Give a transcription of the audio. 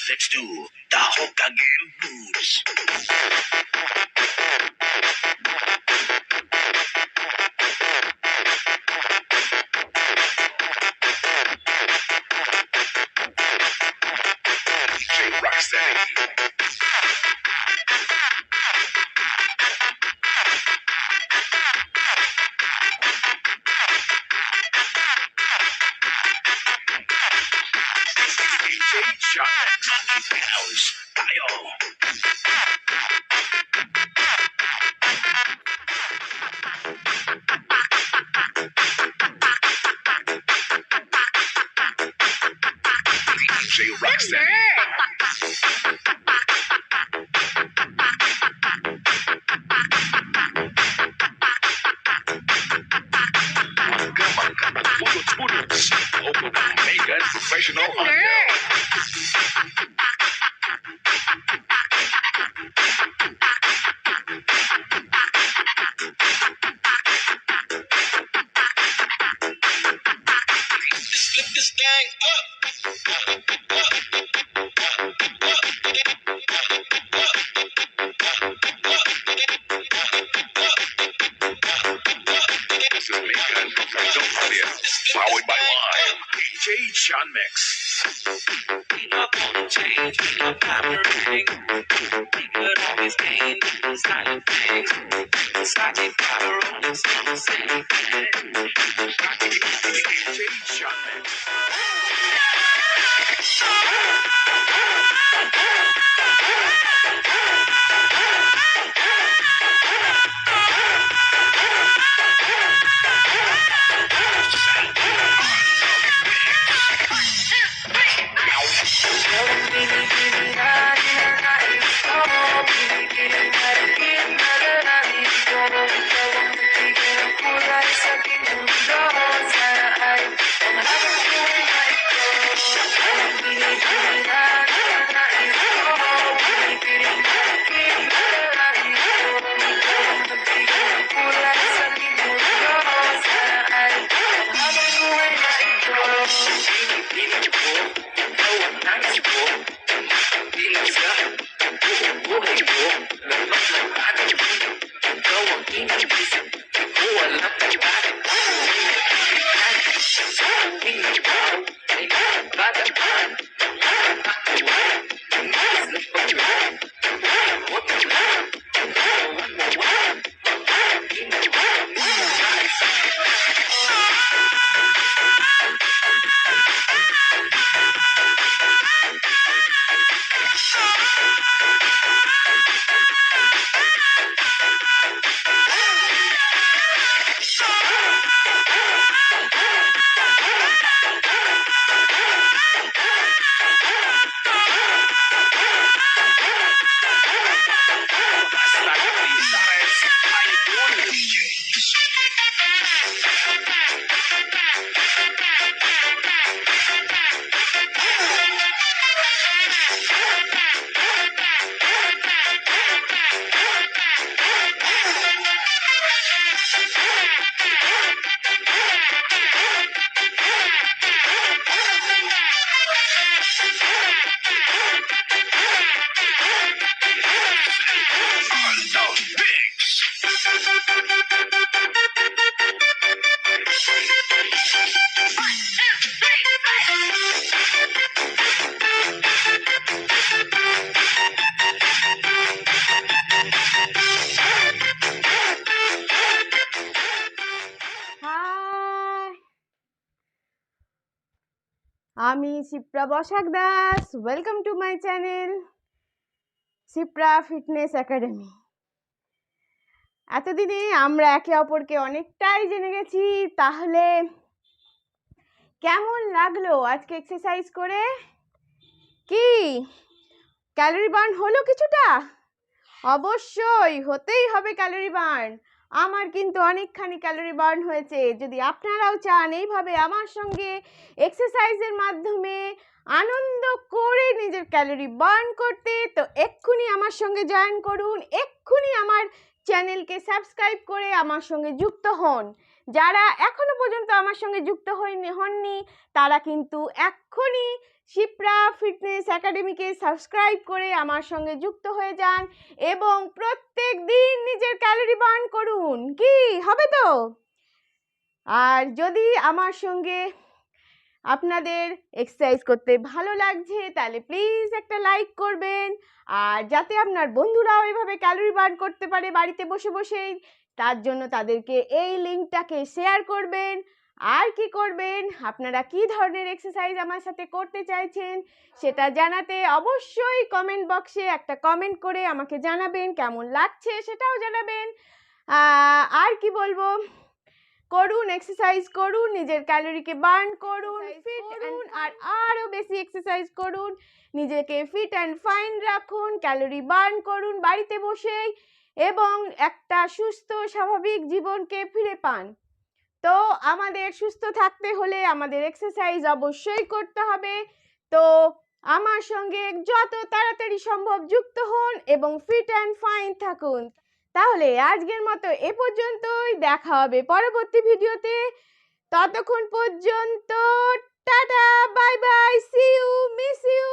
Let's do the Hokkien moves. DJ Rocksteady. Professional audio. Lift this thing up. This is Megan from Philadelphia, powered by Live. DJ Sean Mix. We up on the change, we up operating. We could always gain those kind of things. Versace power on this on the same thing. DJ Sean Mix. আমি SiprabasakDas. Welcome to my channel Siprafitnessacademy. এতদিনে আমরা একে অপরকে অনেকটাই জেনে গেছি, তাহলে কেমন লাগলো আজকে এক্সারসাইজ করে? কি ক্যালোরি বার্ন হলো কিছুটা? অবশ্যই হতেই হবে ক্যালোরি বার্ন। আমার কিন্তু অনেকখানি ক্যালোরি বার্ন হয়েছে। যদি আপনারাও চান এইভাবে আমার সঙ্গে এক্সারসাইজের মাধ্যমে আনন্দ করে নিজের ক্যালোরি বার্ন করতে, তো এক্ষুনি আমার সঙ্গে জয়েন করুন। এক্ষুনি আমার চ্যানেলকে সাবস্ক্রাইব করে আমার সঙ্গে যুক্ত হন। যারা এখনো পর্যন্ত আমার সঙ্গে যুক্ত হননি তারা কিন্তু এক্ষুনি শিপ্রা ফিটনেস একাডেমিকে সাবস্ক্রাইব করে আমার সঙ্গে যুক্ত হয়ে যান এবং প্রত্যেক দিন নিজের ক্যালোরি বার্ন করুন। কি হবে তো? আর যদি আমার সঙ্গে আপনাদের এক্সারসাইজ করতে ভালো লাগছে তাহলে প্লিজ একটা লাইক করবেন, আর যাতে আপনার বন্ধুরাও এভাবে ক্যালোরি বার্ন করতে পারে বাড়িতে বসে বসেই, তার জন্য তাদেরকে এই লিঙ্কটাকে শেয়ার করবেন। আর কি করবেন, আপনারা কি ধরনের এক্সারসাইজ আমার সাথে করতে চাইছেন সেটা জানাতে অবশ্যই কমেন্ট বক্সে একটা কমেন্ট করে আমাকে জানাবেন। কেমন লাগছে সেটাও জানাবেন। আর কি বলবো, করুন, এক্সারসাইজ করুন, নিজের ক্যালোরিকে বার্ন করুন, ফিট করুন, আর আরও বেশি এক্সারসাইজ করুন, নিজেকে ফিট অ্যান্ড ফাইন রাখুন, ক্যালোরি বার্ন করুন বাড়িতে বসেই, এবং একটা সুস্থ স্বাভাবিক জীবনকে ফিরে পান। তো আমাদের সুস্থ থাকতে হলে আমাদের এক্সারসাইজ অবশ্যই করতে হবে। তো আমার সঙ্গে যত তাড়াতাড়ি সম্ভব যুক্ত হন এবং ফিট অ্যান্ড ফাইন থাকুন। তাহলে আজকের মতো এ পর্যন্তই, দেখা হবে পরবর্তী ভিডিওতে। ততক্ষণ পর্যন্ত tata, bye bye, see you, miss you.